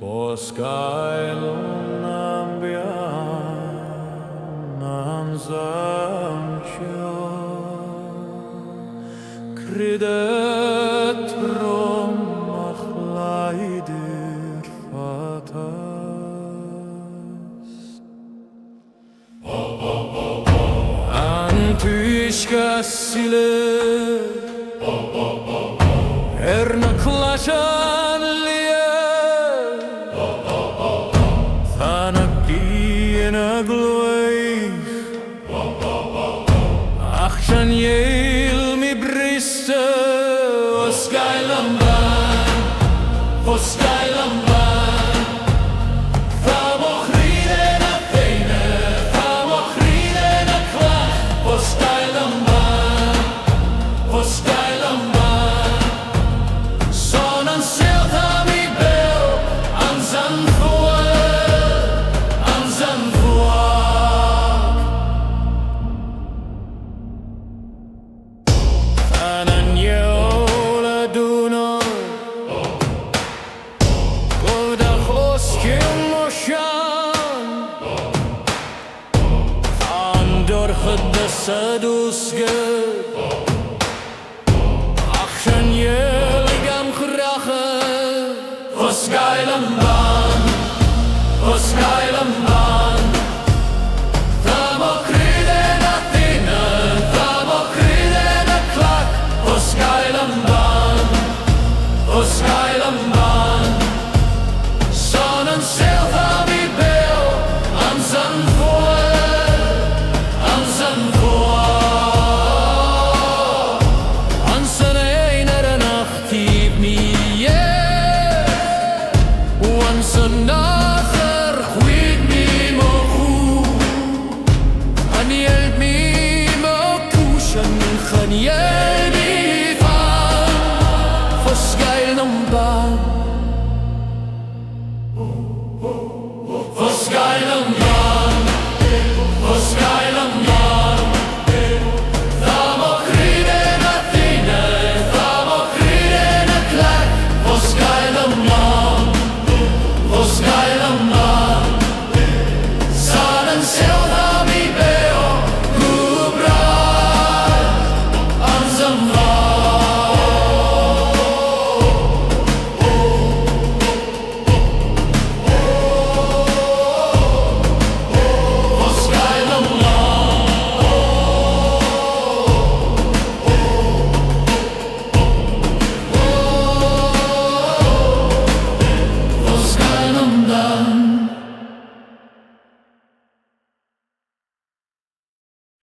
Sgàil am Beann am zancio cridhe trom ach làidir fhathast an t-uisge sileadh na clachan liath theine glaodhaich ach Sgàil mi briste Sgàil am Beann Sgàil am Beann chridhe na theine chridhe na clach Sgàil am Beann Sgàil am Beann son an sileadh am I bell an zan t-uisge ach Gaelic am chridhe Sgàil am Beann Sgàil am Beann cridhe na theine cridhe na clach Sgàil am Beann Sgàil am Beann son an sileadh am I bell an zan so now